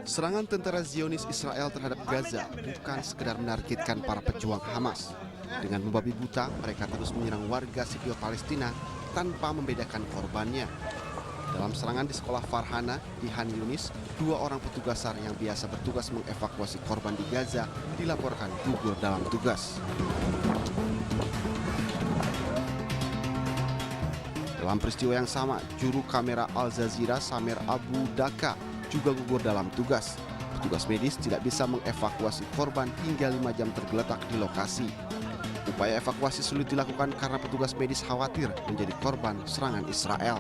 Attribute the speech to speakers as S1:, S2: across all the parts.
S1: Serangan tentara Zionis Israel terhadap Gaza bukan sekedar menargetkan para pejuang Hamas. Dengan membabi buta, mereka terus menyerang warga sipil Palestina tanpa membedakan korbannya. Dalam serangan di sekolah Farhana di Khan Yunis, 2 orang petugas SAR yang biasa bertugas mengevakuasi korban di Gaza dilaporkan gugur dalam tugas. Dalam peristiwa yang sama, juru kamera Al Jazeera Samer Abu Daka juga gugur dalam tugas. Petugas medis tidak bisa mengevakuasi korban hingga 5 jam tergeletak di lokasi. Upaya evakuasi sulit dilakukan karena petugas medis khawatir menjadi korban serangan Israel.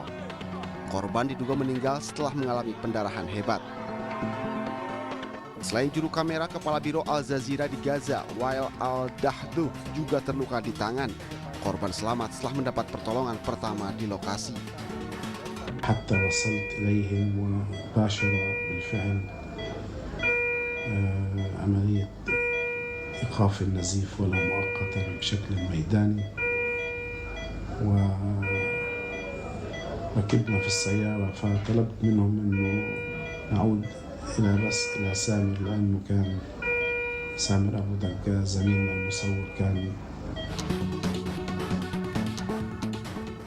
S1: Korban diduga meninggal setelah mengalami pendarahan hebat. Selain juru kamera, Kepala Biro Al Jazeera di Gaza, Wael Al-Dahduh, juga terluka di tangan. Korban selamat setelah mendapat pertolongan pertama di lokasi.
S2: حتى وصلت إليهم وباشر بالفعل عملية إيقاف النزيف ولو مؤقتا بشكل ميداني وركبنا في السيارة فطلبت منهم أنه نعود إلى سامر لأنه كان سامر أبو دقة زميلنا المصور كان.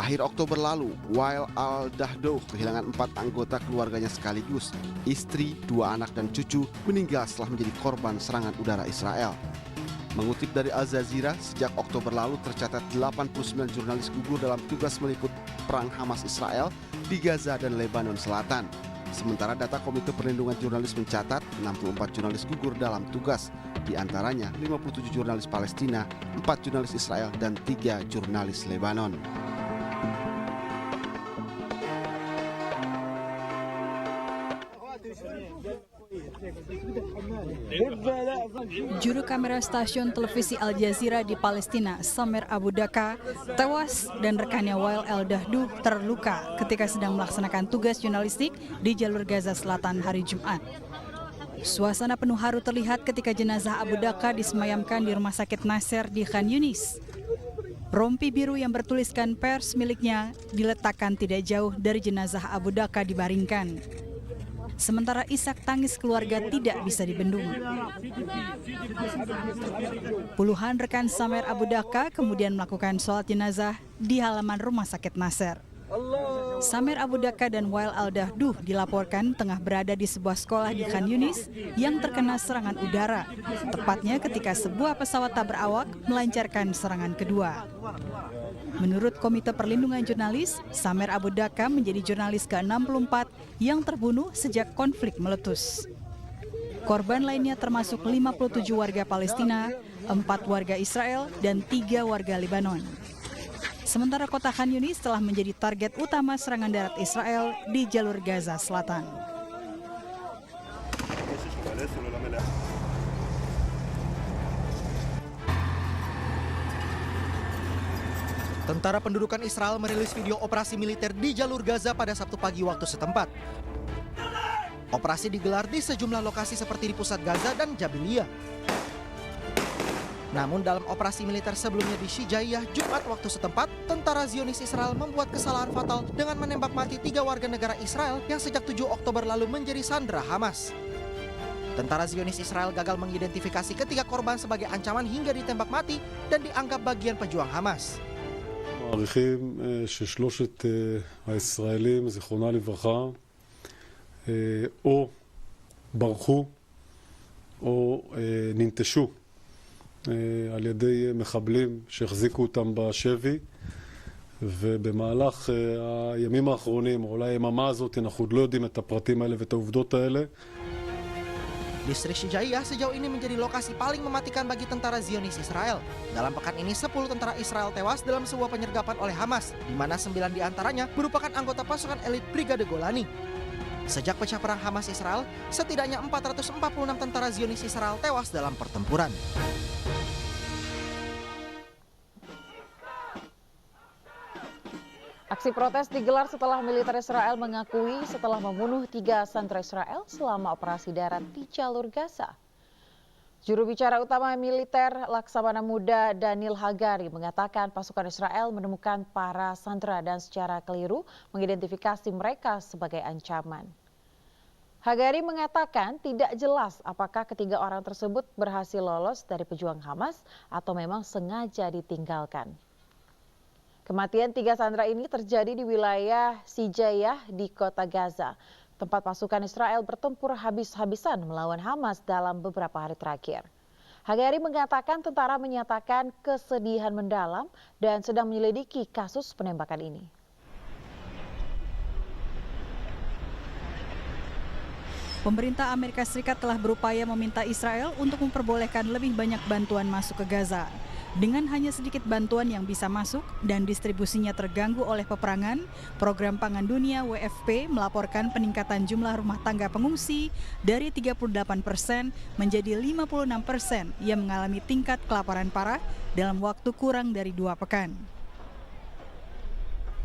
S1: Akhir Oktober lalu, Wael Al-Dahdoh kehilangan 4 anggota keluarganya sekaligus. Istri, 2 anak dan cucu meninggal setelah menjadi korban serangan udara Israel. Mengutip dari Al Jazeera, sejak Oktober lalu tercatat 89 jurnalis gugur dalam tugas meliput perang Hamas Israel di Gaza dan Lebanon Selatan. Sementara data Komite Perlindungan Jurnalis mencatat 64 jurnalis gugur dalam tugas. Di antaranya 57 jurnalis Palestina, 4 jurnalis Israel, dan 3 jurnalis Lebanon.
S3: Juru kamera stasiun televisi Al Jazeera di Palestina, Samer Abu Daka, tewas dan rekannya Wael Al-Dahduh terluka ketika sedang melaksanakan tugas jurnalistik di jalur Gaza Selatan hari Jumat. Suasana penuh haru terlihat ketika jenazah Abu Daka disemayamkan di Rumah Sakit Nasser di Khan Yunis. Rompi biru yang bertuliskan pers miliknya diletakkan tidak jauh dari jenazah Abu Daka dibaringkan. Sementara isak tangis keluarga tidak bisa dibendung. Puluhan rekan Samer Abu Daka kemudian melakukan sholat jenazah di halaman Rumah Sakit Nasser. Samer Abu Daka dan Wael Al-Dahduh dilaporkan tengah berada di sebuah sekolah di Khan Yunis yang terkena serangan udara, tepatnya ketika sebuah pesawat tak berawak melancarkan serangan kedua. Menurut Komite Perlindungan Jurnalis, Samer Abu Daka menjadi jurnalis ke-64 yang terbunuh sejak konflik meletus. Korban lainnya termasuk 57 warga Palestina, 4 warga Israel, dan 3 warga Lebanon. Sementara kota Khan Yunis telah menjadi target utama serangan darat Israel di jalur Gaza Selatan.
S4: Tentara Pendudukan Israel merilis video operasi militer di jalur Gaza pada Sabtu pagi waktu setempat. Operasi digelar di sejumlah lokasi seperti di pusat Gaza dan Jabiliyah. Namun dalam operasi militer sebelumnya di Shijaiyah Jumat waktu setempat, tentara Zionis Israel membuat kesalahan fatal dengan menembak mati 3 warga negara Israel yang sejak 7 Oktober lalu menjadi sandera Hamas. Tentara Zionis Israel gagal mengidentifikasi ketiga korban sebagai ancaman hingga ditembak mati dan dianggap bagian pejuang Hamas.
S5: מעריכים ששלושת הישראלים, זיכרונה לברכה, או ברחו או ננטשו על ידי מחבלים שהחזיקו אותם בשבי, ובמהלך הימים האחרונים, או אולי היממה הזאת, אנחנו עוד לא יודעים את הפרטים האלה ואת העובדות האלה.
S4: Distrik Shijaiyah sejauh ini menjadi lokasi paling mematikan bagi tentara Zionis Israel. Dalam pekan ini 10 tentara Israel tewas dalam sebuah penyergapan oleh Hamas, di mana 9 diantaranya merupakan anggota pasukan elit Brigade Golani. Sejak pecah perang Hamas Israel, setidaknya 446 tentara Zionis Israel tewas dalam pertempuran.
S6: Aksi protes digelar setelah militer Israel mengakui setelah membunuh 3 sandera Israel selama operasi darat di jalur Gaza. Juru bicara utama militer Laksamana Muda Daniel Hagari mengatakan pasukan Israel menemukan para sandera dan secara keliru mengidentifikasi mereka sebagai ancaman. Hagari mengatakan tidak jelas apakah ketiga orang tersebut berhasil lolos dari pejuang Hamas atau memang sengaja ditinggalkan. Kematian 3 sandera ini terjadi di wilayah Sijayah di kota Gaza, tempat pasukan Israel bertempur habis-habisan melawan Hamas dalam beberapa hari terakhir. Hagari mengatakan tentara menyatakan kesedihan mendalam dan sedang menyelidiki kasus penembakan ini.
S3: Pemerintah Amerika Serikat telah berupaya meminta Israel untuk memperbolehkan lebih banyak bantuan masuk ke Gaza. Dengan hanya sedikit bantuan yang bisa masuk dan distribusinya terganggu oleh peperangan, Program Pangan Dunia WFP melaporkan peningkatan jumlah rumah tangga pengungsi dari 38% menjadi 56% yang mengalami tingkat kelaparan parah dalam waktu kurang dari 2 pekan.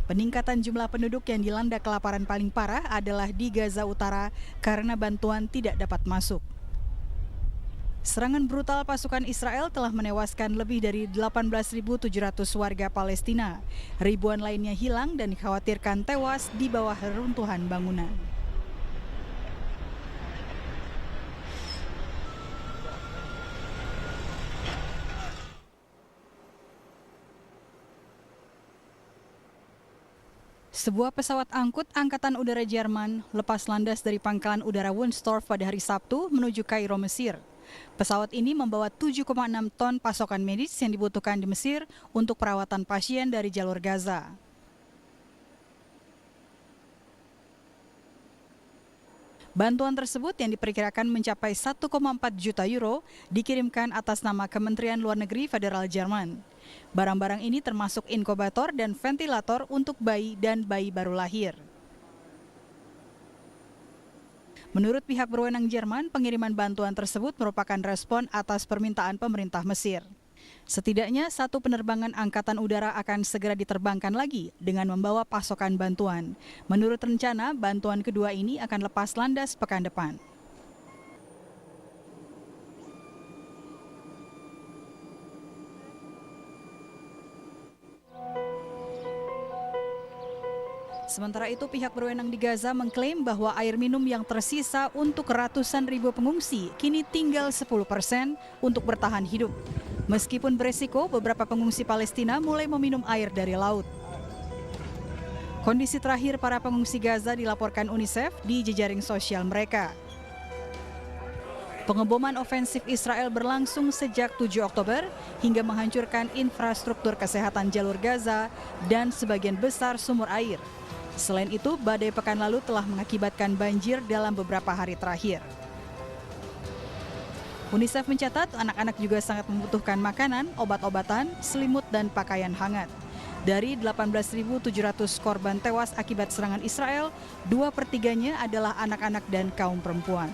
S3: Peningkatan jumlah penduduk yang dilanda kelaparan paling parah adalah di Gaza Utara karena bantuan tidak dapat masuk. Serangan brutal pasukan Israel telah menewaskan lebih dari 18.700 warga Palestina. Ribuan lainnya hilang dan dikhawatirkan tewas di bawah reruntuhan bangunan. Sebuah pesawat angkut Angkatan Udara Jerman lepas landas dari pangkalan udara Wunstorf pada hari Sabtu menuju Kairo, Mesir. Pesawat ini membawa 7,6 ton pasokan medis yang dibutuhkan di Mesir untuk perawatan pasien dari jalur Gaza. Bantuan tersebut yang diperkirakan mencapai 1,4 juta euro dikirimkan atas nama Kementerian Luar Negeri Federal Jerman. Barang-barang ini termasuk inkubator dan ventilator untuk bayi dan bayi baru lahir. Menurut pihak berwenang Jerman, pengiriman bantuan tersebut merupakan respon atas permintaan pemerintah Mesir. Setidaknya 1 penerbangan angkatan udara akan segera diterbangkan lagi dengan membawa pasokan bantuan. Menurut rencana, bantuan kedua ini akan lepas landas pekan depan. Sementara itu, pihak berwenang di Gaza mengklaim bahwa air minum yang tersisa untuk ratusan ribu pengungsi kini tinggal 10% untuk bertahan hidup. Meskipun beresiko, beberapa pengungsi Palestina mulai meminum air dari laut. Kondisi terakhir para pengungsi Gaza dilaporkan UNICEF di jejaring sosial mereka. Pengeboman ofensif Israel berlangsung sejak 7 Oktober hingga menghancurkan infrastruktur kesehatan jalur Gaza dan sebagian besar sumur air. Selain itu, badai pekan lalu telah mengakibatkan banjir dalam beberapa hari terakhir. UNICEF mencatat anak-anak juga sangat membutuhkan makanan, obat-obatan, selimut, dan pakaian hangat. Dari 18.700 korban tewas akibat serangan Israel, 2/3-nya adalah anak-anak dan kaum perempuan.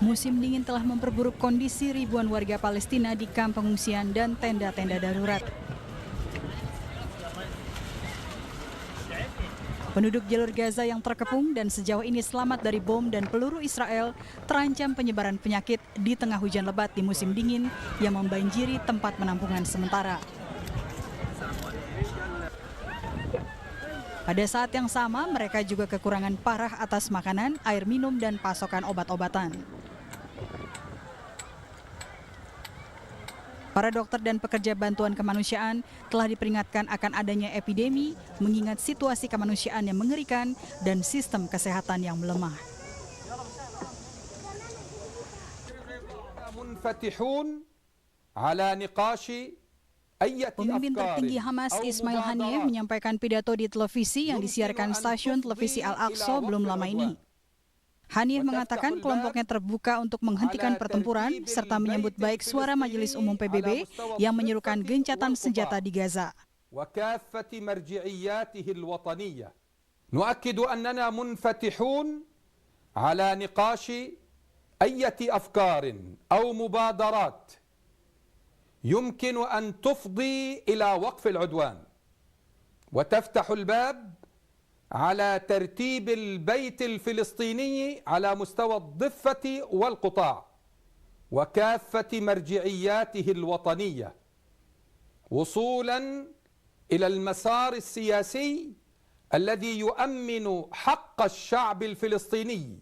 S3: Musim dingin telah memperburuk kondisi ribuan warga Palestina di kamp pengungsian dan tenda-tenda darurat. Penduduk jalur Gaza yang terkepung dan sejauh ini selamat dari bom dan peluru Israel terancam penyebaran penyakit di tengah hujan lebat di musim dingin yang membanjiri tempat penampungan sementara. Pada saat yang sama, mereka juga kekurangan parah atas makanan, air minum, dan pasokan obat-obatan. Para dokter dan pekerja bantuan kemanusiaan telah diperingatkan akan adanya epidemi, mengingat situasi kemanusiaan yang mengerikan dan sistem kesehatan yang melemah. Pemimpin tertinggi Hamas Ismail Haniyeh menyampaikan pidato di televisi yang disiarkan stasiun televisi Al-Aqsa belum lama ini. Haniyeh mengatakan kelompoknya terbuka untuk menghentikan pertempuran serta menyambut baik suara Majelis Umum PBB yang menyerukan gencatan senjata di Gaza.
S7: نؤكد أننا منفتحون على نقاش أي أفكار أو مبادرات يمكن أن تفضي إلى وقف العدوان وتفتح الباب على ترتيب البيت الفلسطيني على مستوى الضفة والقطاع وكافة مرجعياته الوطنية وصولا إلى المسار السياسي الذي يؤمن حق الشعب الفلسطيني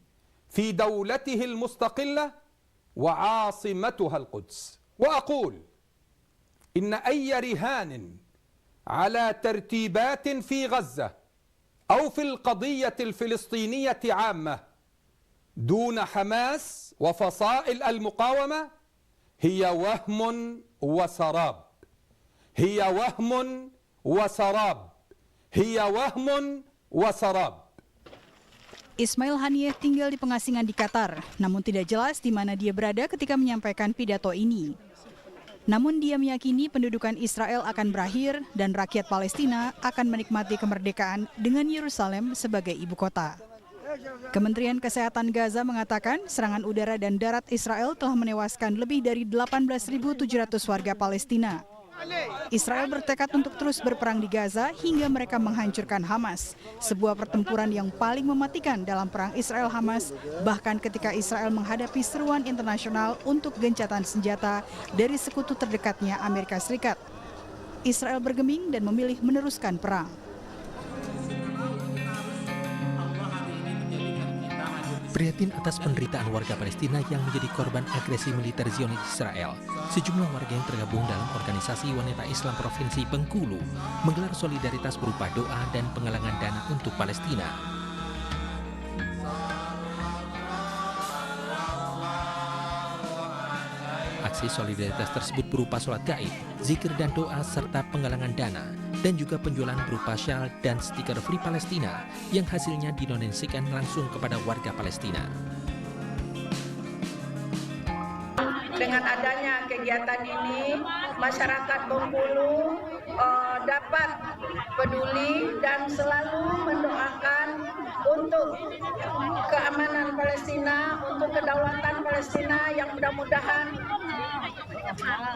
S7: في دولته المستقلة وعاصمتها القدس. وأقول إن أي رهان على ترتيبات في غزة أو في القضية الفلسطينية عامة دون حماس وفصائل المقاومة هي وهم وسراب، هي وهم وسراب، هي وهم وسراب.
S3: Ismail Haniyeh tinggal di pengasingan di Qatar, namun tidak jelas di mana dia berada ketika menyampaikan pidato ini. Namun dia meyakini pendudukan Israel akan berakhir dan rakyat Palestina akan menikmati kemerdekaan dengan Yerusalem sebagai ibu kota. Kementerian Kesehatan Gaza mengatakan serangan udara dan darat Israel telah menewaskan lebih dari 18.700 warga Palestina. Israel bertekad untuk terus berperang di Gaza hingga mereka menghancurkan Hamas, sebuah pertempuran yang paling mematikan dalam perang Israel-Hamas, bahkan ketika Israel menghadapi seruan internasional untuk gencatan senjata dari sekutu terdekatnya Amerika Serikat. Israel bergeming dan memilih meneruskan perang.
S8: Prihatin atas penderitaan warga Palestina yang menjadi korban agresi militer Zionis Israel, sejumlah warga yang tergabung dalam organisasi wanita Islam Provinsi Bengkulu menggelar solidaritas berupa doa dan penggalangan dana untuk Palestina. Aksi solidaritas tersebut berupa sholat gaib, zikir dan doa serta penggalangan dana, dan juga penjualan berupa syal dan stiker Free Palestina yang hasilnya didonasikan langsung kepada warga Palestina.
S9: Dengan adanya kegiatan ini, masyarakat Bengkulu dapat peduli dan selalu mendoakan untuk keamanan Palestina, untuk kedaulatan Palestina yang mudah-mudahan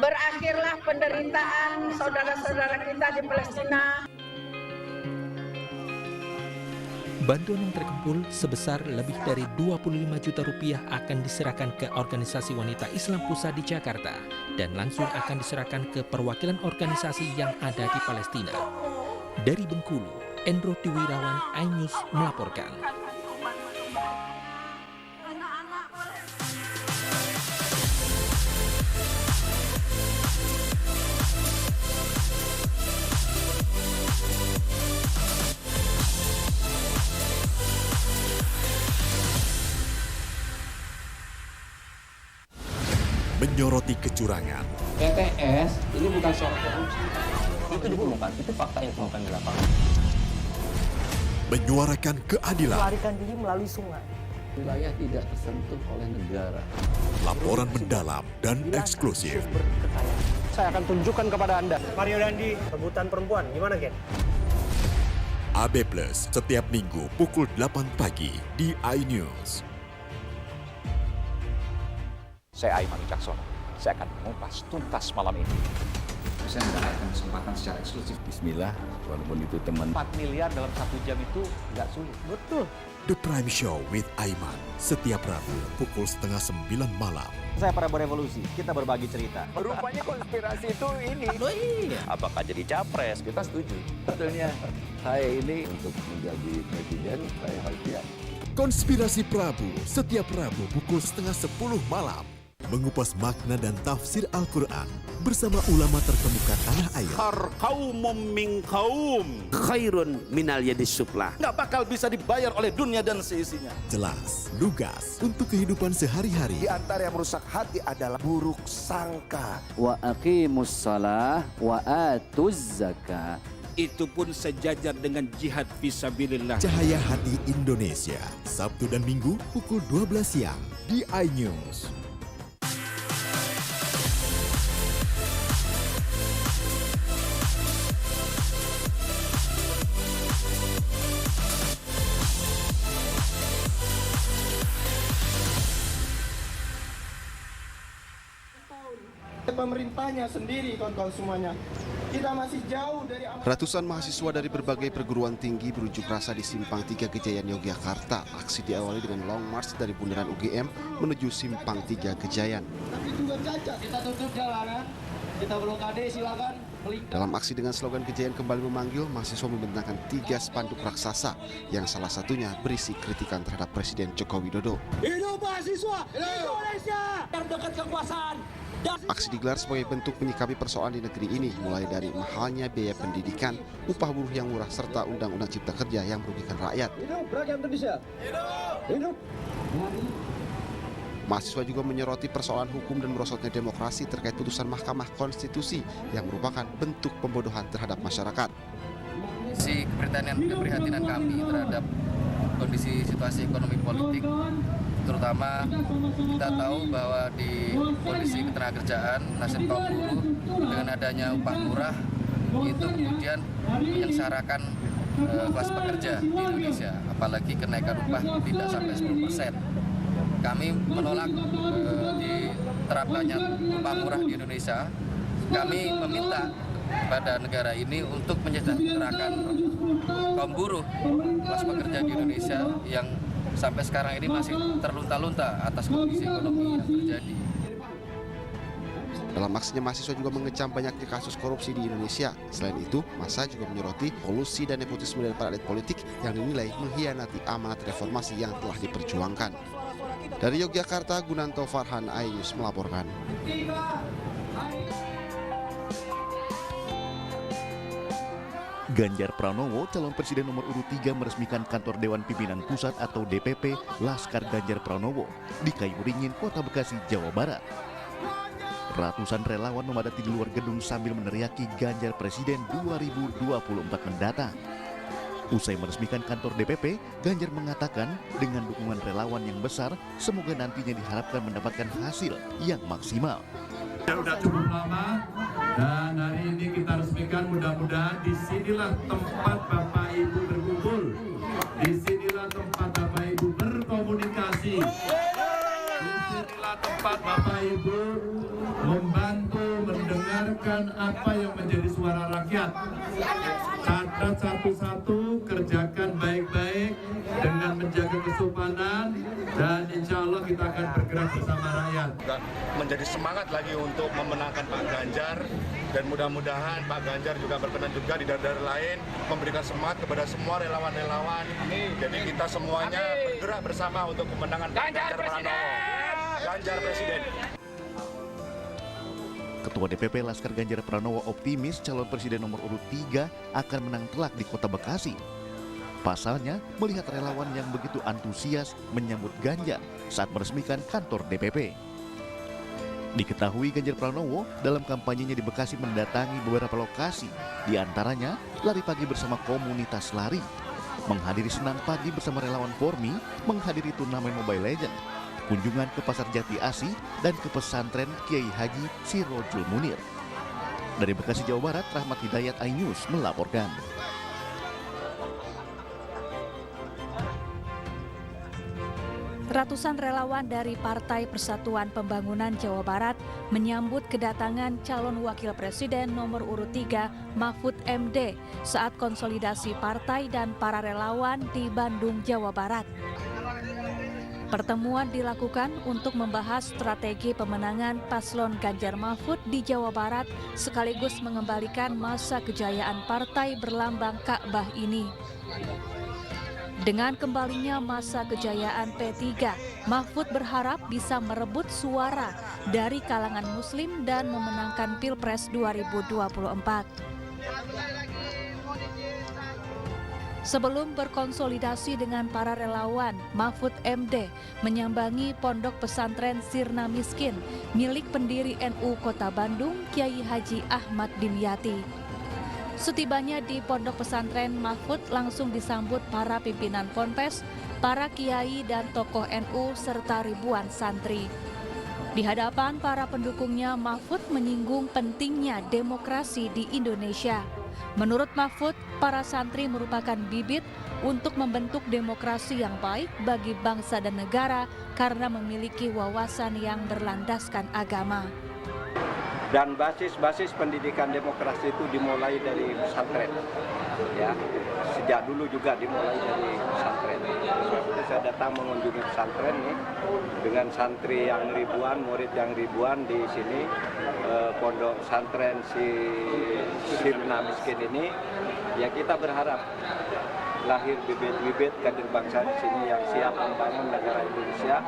S9: berakhirlah penderitaan saudara-saudara kita di Palestina.
S8: Bantuan yang terkumpul sebesar lebih dari 25 juta rupiah akan diserahkan ke organisasi wanita Islam pusat di Jakarta dan langsung akan diserahkan ke perwakilan organisasi yang ada di Palestina. Dari Bengkulu, Endro Tiwirawan, iNews melaporkan.
S10: Menyoroti kecurangan.
S11: PTS ini bukan soal korupsi. Itu ditemukan, itu fakta yang ditemukan di lapangan.
S10: Menyuarakan keadilan.
S12: Melarikan diri melalui sungai.
S11: Wilayah tidak tersentuh oleh negara.
S10: Laporan mendalam dan eksklusif.
S13: Saya akan tunjukkan kepada Anda. Mario Dandi, rebutan perempuan, gimana Ken?
S10: AB Plus setiap minggu pukul 8 pagi di iNews.
S14: Saya Aiman Wicaksono, saya akan mengupas tuntas malam ini.
S15: Saya mendapatkan kesempatan secara eksklusif.
S16: Bismillah, walaupun itu teman.
S14: 4 miliar dalam 1 jam itu nggak sulit.
S13: Betul.
S10: The Prime Show with Aiman, setiap Rabu pukul 8:30 malam.
S17: Saya Prabowo Revolusi, kita berbagi cerita.
S18: Rupanya konspirasi itu ini.
S16: Oh iya.
S14: Apakah jadi capres? Kita setuju.
S16: Sebetulnya saya ini untuk menjadi presiden, saya harus siap.
S10: Konspirasi Prabu, setiap Rabu pukul 9:30 malam. Mengupas makna dan tafsir Al-Quran bersama ulama terkemuka tanah air.
S19: Kaumum min kaum khairun minal yadis suflah.
S20: Nggak bakal bisa dibayar oleh dunia dan seisinya.
S10: Jelas, lugas untuk kehidupan sehari-hari.
S21: Di antara yang merusak hati adalah buruk sangka.
S22: Wa aqimus shalah wa atuz zakah.
S19: Itu pun sejajar dengan jihad fisabilillah.
S10: Cahaya Hati Indonesia, Sabtu dan Minggu pukul 12 siang di iNews.
S23: Pemerintahnya sendiri kawan-kawan semuanya
S21: Kita masih jauh dari
S1: Ratusan mahasiswa dari berbagai perguruan tinggi berunjuk rasa di Simpang 3 Gejayan, Yogyakarta. Aksi diawali dengan long march dari bundaran UGM menuju Simpang 3 Gejayan.
S21: Tapi juga cacat. Kita tutup jalanan, kita blokade, silakan.
S1: Dalam aksi dengan slogan Gejayan kembali memanggil, mahasiswa membentangkan 3 spanduk raksasa yang salah satunya berisi kritikan terhadap Presiden Joko Widodo.
S21: Hidup mahasiswa Indonesia terdekat kekuasaan.
S1: Aksi digelar sebagai bentuk menyikapi persoalan di negeri ini, mulai dari mahalnya biaya pendidikan, upah buruh yang murah, serta undang-undang cipta kerja yang merugikan rakyat.
S21: Hidup rakyat Indonesia. Hidup.
S1: Mahasiswa juga menyoroti persoalan hukum dan merosotnya demokrasi terkait putusan Mahkamah Konstitusi yang merupakan bentuk pembodohan terhadap masyarakat.
S2: Keprihatinan kami terhadap kondisi situasi ekonomi politik, terutama kita tahu bahwa di kondisi ketenagakerjaan nasib kaum buruh dengan adanya upah murah itu kemudian menyengsarakan kelas pekerja di Indonesia, apalagi kenaikan upah tidak sampai 10%. Kami menolak diterapkannya upah murah di Indonesia. Kami meminta pada negara ini untuk menyejahterakan kaum buruh kelas pekerja di Indonesia yang sampai sekarang ini masih terlunta-lunta atas kondisi ekonomi yang terjadi.
S1: Dalam aksinya, mahasiswa juga mengecam banyaknya kasus korupsi di Indonesia. Selain itu, massa juga menyoroti kolusi dan nepotisme dari para elit politik yang dinilai mengkhianati amanat reformasi yang telah diperjuangkan. Dari Yogyakarta, Gunanto Farhan, iNews melaporkan.
S12: Ganjar Pranowo, calon presiden nomor urut 3 meresmikan kantor Dewan Pimpinan Pusat atau DPP Laskar Ganjar Pranowo di Kayu Ringin, Kota Bekasi, Jawa Barat. Ratusan relawan memadati di luar gedung sambil meneriaki Ganjar Presiden 2024 mendatang. Usai meresmikan kantor DPP, Ganjar mengatakan dengan dukungan relawan yang besar, semoga nantinya diharapkan mendapatkan hasil yang maksimal.
S23: Sudah cukup lama dan hari ini kita resmikan, mudah-mudahan disinilah tempat Bapak Ibu berkumpul, disinilah tempat Bapak Ibu berkomunikasi, disinilah tempat Bapak Ibu membantu mendengarkan apa yang menjadi suara rakyat. Catat satu-satu, kerjakan baik-baik dengan menjaga kesopanan, dan insya Allah kita akan bergerak bersama rakyat.
S24: Menjadi semangat lagi untuk memenangkan Pak Ganjar, dan mudah-mudahan Pak Ganjar juga berkenan juga di daerah lain memberikan semangat kepada semua relawan-relawan. Jadi kita semuanya bergerak bersama untuk kemenangan Pak Ganjar Pranowo. Ganjar Presiden.
S12: Ketua DPP Laskar Ganjar Pranowo optimis calon presiden nomor urut 3 akan menang telak di Kota Bekasi. Pasalnya, melihat relawan yang begitu antusias menyambut Ganjar saat meresmikan kantor DPP. Diketahui Ganjar Pranowo dalam kampanyenya di Bekasi mendatangi beberapa lokasi, di antaranya lari pagi bersama komunitas lari, menghadiri senam pagi bersama relawan Formi, menghadiri turnamen Mobile Legends, kunjungan ke Pasar Jati Asih, dan ke pesantren Kiai Haji Sirojul Munir. Dari Bekasi, Jawa Barat, Rahmat Hidayat, iNews melaporkan.
S25: Ratusan relawan dari Partai Persatuan Pembangunan Jawa Barat menyambut kedatangan calon wakil presiden nomor urut 3 Mahfud MD saat konsolidasi partai dan para relawan di Bandung, Jawa Barat. Pertemuan dilakukan untuk membahas strategi pemenangan paslon Ganjar Mahfud di Jawa Barat sekaligus mengembalikan masa kejayaan partai berlambang Ka'bah ini. Dengan kembalinya masa kejayaan P3, Mahfud berharap bisa merebut suara dari kalangan Muslim dan memenangkan Pilpres 2024. Sebelum berkonsolidasi dengan para relawan, Mahfud MD menyambangi pondok pesantren Sirna Miskin milik pendiri NU Kota Bandung, Kiai Haji Ahmad Dimyati. Setibanya di pondok pesantren, Mahfud langsung disambut para pimpinan ponpes, para kiai dan tokoh NU serta ribuan santri. Di hadapan para pendukungnya, Mahfud menyinggung pentingnya demokrasi di Indonesia. Menurut Mahfud, para santri merupakan bibit untuk membentuk demokrasi yang baik bagi bangsa dan negara karena memiliki wawasan yang berlandaskan agama.
S3: Dan basis pendidikan demokrasi itu dimulai dari pesantren, ya. Sejak dulu juga dimulai dari pesantren. Sebab itu saya datang mengunjungi pesantren nih dengan santri yang ribuan, murid yang ribuan di sini, pondok pesantren Sirna Miskin ini. Ya kita berharap lahir bibit-bibit kader bangsa di sini yang siap membangun negara Indonesia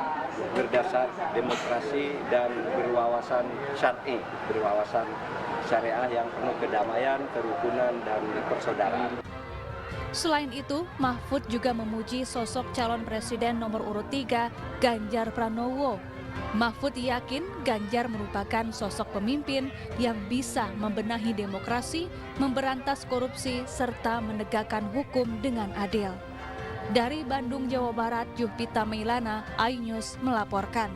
S3: berdasar demokrasi dan berwawasan syar'i, berwawasan syariah yang penuh kedamaian, kerukunan, dan persaudaraan.
S25: Selain itu, Mahfud juga memuji sosok calon presiden nomor urut 3, Ganjar Pranowo. Mahfud yakin Ganjar merupakan sosok pemimpin yang bisa membenahi demokrasi, memberantas korupsi, serta menegakkan hukum dengan adil. Dari Bandung, Jawa Barat, Juhpita Meilana, iNews melaporkan.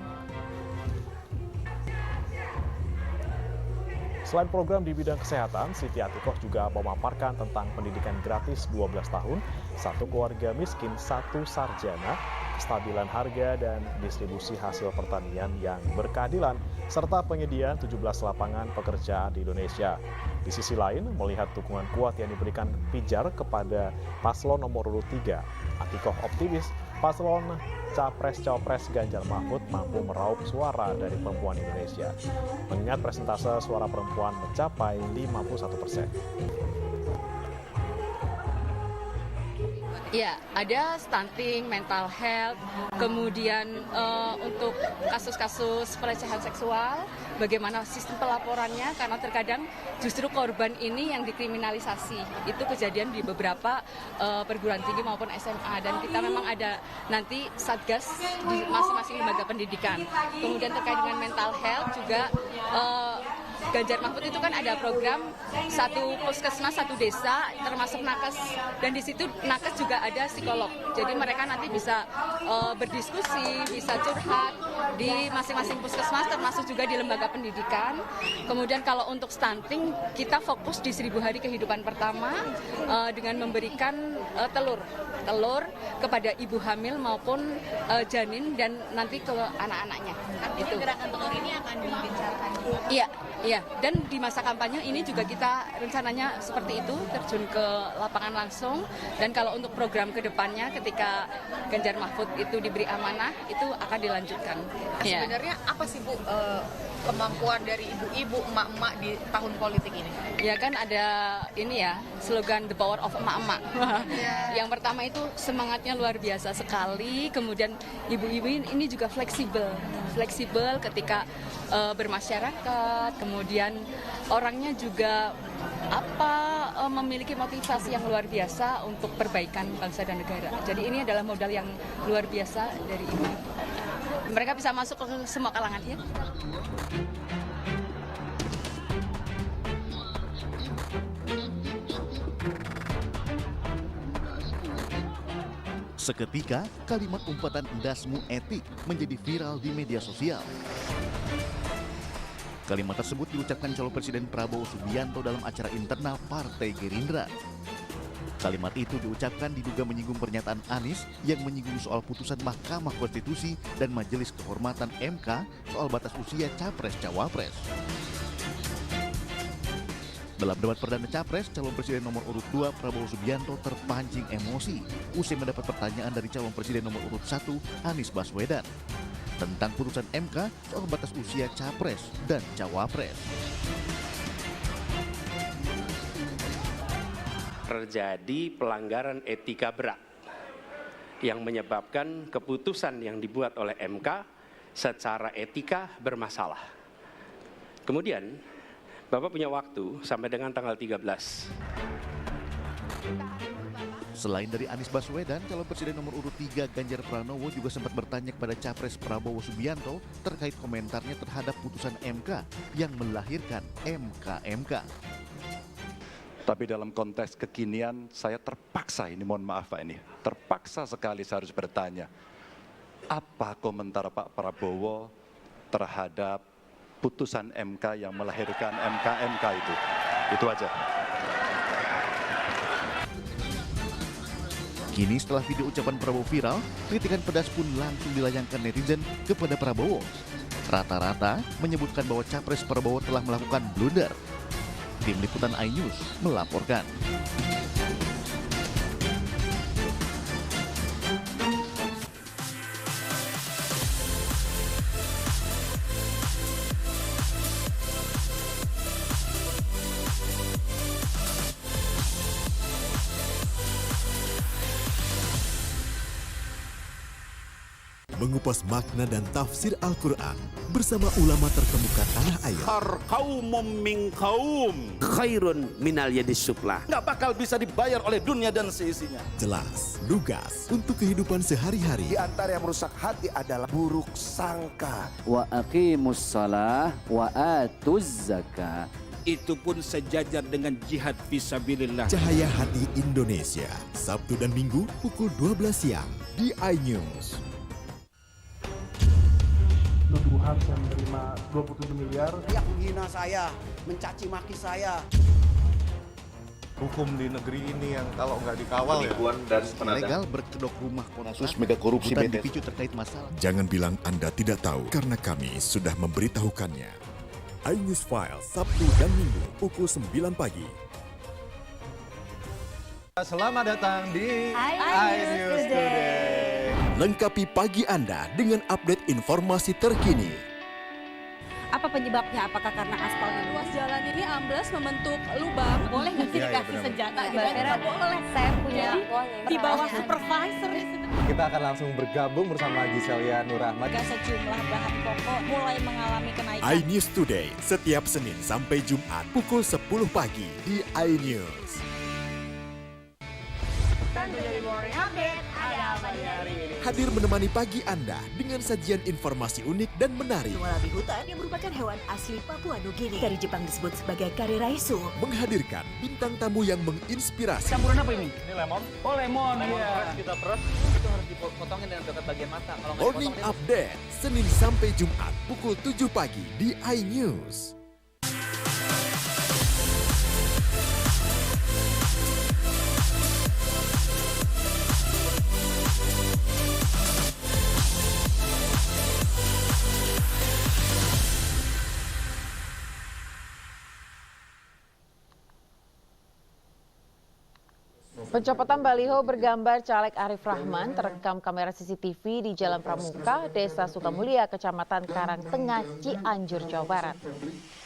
S4: Selain program di bidang kesehatan, Siti Atikoh juga memaparkan tentang pendidikan gratis 12 tahun, 1 keluarga miskin, 1 sarjana, kestabilan harga dan distribusi hasil pertanian yang berkeadilan, serta penyediaan 17 lapangan pekerjaan di Indonesia. Di sisi lain, melihat dukungan kuat yang diberikan Pijar kepada paslon nomor urut 3, Atikoh optimis paslon Capres-Cawapres Ganjar Mahfud mampu meraup suara dari perempuan Indonesia, mengingat persentase suara perempuan mencapai 51%.
S5: Ya, ada stunting, mental health, kemudian untuk kasus-kasus pelecehan seksual, bagaimana sistem pelaporannya, karena terkadang justru korban ini yang dikriminalisasi. Itu kejadian di beberapa perguruan tinggi maupun SMA, dan kita memang ada nanti satgas di masing-masing lembaga pendidikan. Kemudian terkait dengan mental health juga, Ganjar Mahfud itu kan ada program 1 puskesmas 1 desa termasuk nakes, dan di situ nakes juga ada psikolog. Jadi mereka nanti bisa berdiskusi, bisa curhat di masing-masing puskesmas termasuk juga di lembaga pendidikan. Kemudian kalau untuk stunting kita fokus di 1000 hari kehidupan pertama dengan memberikan telur kepada ibu hamil maupun janin dan nanti ke anak-anaknya.
S6: Artinya gerakan telur ini akan digencarkan juga?
S5: Iya, dan di masa kampanye ini juga kita rencananya seperti itu, terjun ke lapangan langsung. Dan kalau untuk program kedepannya ketika Ganjar Mahfud itu diberi amanah, itu akan dilanjutkan.
S6: Sebenarnya apa sih Bu kemampuan dari ibu-ibu, emak-emak di tahun politik ini?
S5: Ya kan ada ini ya, slogan The Power of Emak-emak. Yang pertama itu semangatnya luar biasa sekali, kemudian ibu-ibu ini juga fleksibel ketika bermasyarakat, kemudian orangnya juga memiliki motivasi yang luar biasa untuk perbaikan bangsa dan negara. Jadi ini adalah modal yang luar biasa dari ibu. Mereka bisa masuk ke semua kalangan ya.
S12: Seketika, kalimat umpatan "endasmu etik" menjadi viral di media sosial. Kalimat tersebut diucapkan calon Presiden Prabowo Subianto dalam acara internal Partai Gerindra. Kalimat itu diucapkan diduga menyinggung pernyataan Anies yang menyinggung soal putusan Mahkamah Konstitusi dan Majelis Kehormatan MK soal batas usia Capres-Cawapres. Dalam debat perdana Capres, calon Presiden nomor urut 2 Prabowo Subianto terpancing emosi usai mendapat pertanyaan dari calon Presiden nomor urut 1 Anies Baswedan tentang putusan MK soal batas usia Capres dan Cawapres.
S7: Terjadi pelanggaran etika berat yang menyebabkan keputusan yang dibuat oleh MK secara etika bermasalah. Kemudian, Bapak punya waktu sampai dengan tanggal 13.
S12: Selain dari Anies Baswedan, calon Presiden nomor urut 3 Ganjar Pranowo juga sempat bertanya kepada Capres Prabowo Subianto terkait komentarnya terhadap putusan MK yang melahirkan MK-MK.
S14: Tapi dalam konteks kekinian, saya terpaksa, ini mohon maaf Pak ini, terpaksa sekali saya harus bertanya, apa komentar Pak Prabowo terhadap putusan MK yang melahirkan MK-MK itu? Itu aja.
S12: Kini setelah video ucapan Prabowo viral, kritikan pedas pun langsung dilayangkan netizen kepada Prabowo. Rata-rata menyebutkan bahwa Capres Prabowo telah melakukan blunder. Tim Liputan iNews melaporkan.
S10: Mengupas makna dan tafsir Al-Quran bersama ulama terkemuka tanah air.
S19: Qaumum min qaum khairun minal yadis sufla.
S20: Nggak bakal bisa dibayar oleh dunia dan seisinya.
S10: Jelas, lugas untuk kehidupan sehari-hari.
S21: Di antara yang merusak hati adalah buruk sangka.
S22: Wa aqimus shalah wa atuz zakah.
S19: Itu pun sejajar dengan jihad fisabilillah.
S10: Cahaya Hati Indonesia, Sabtu dan Minggu pukul 12 siang di iNews.
S8: Nuduhan saya menerima 27 miliar.
S9: Yang menghina saya, mencaci maki saya.
S11: Hukum di negeri ini yang kalau nggak dikawal
S12: penipuan dan ilegal berkedok rumah kasus mega korupsi dipicu terkait masalah.
S10: Jangan bilang Anda tidak tahu karena kami sudah memberitahukannya. iNews File Sabtu dan Minggu pukul 9 pagi.
S11: Selamat datang di iNews Today.
S10: Lengkapi pagi Anda dengan update informasi terkini.
S13: Apa penyebabnya? Apakah karena aspalnya? Ruas jalan ini ambles membentuk lubang. Boleh nggak sih dikasih senjata? Tidak boleh. Saya punya di bawah supervisor.
S11: Kita akan langsung bergabung bersama Giselia Nur Ahmad.
S13: Sejumlah bahan pokok mulai mengalami kenaikan.
S10: iNews Today setiap Senin sampai Jumat pukul 10 pagi di iNews. Hadir menemani pagi Anda dengan sajian informasi unik dan menarik.
S15: Walabi hutan yang merupakan hewan asli Papua Nugini. Dari Jepang disebut sebagai kare raisu.
S10: Menghadirkan bintang tamu yang menginspirasi.
S26: Campuran apa ini? Ini lemon. Oh lemon, ya. Kita peras. Itu harus dipotongin dengan dekat bagian mata. Kalau
S10: Morning Update, Senin sampai Jumat pukul 7 pagi di iNews.
S27: Pencopotan baliho bergambar caleg Arif Rahman terekam kamera CCTV di Jalan Pramuka, Desa Sukamulia, Kecamatan Karangtengah, Cianjur, Jawa Barat.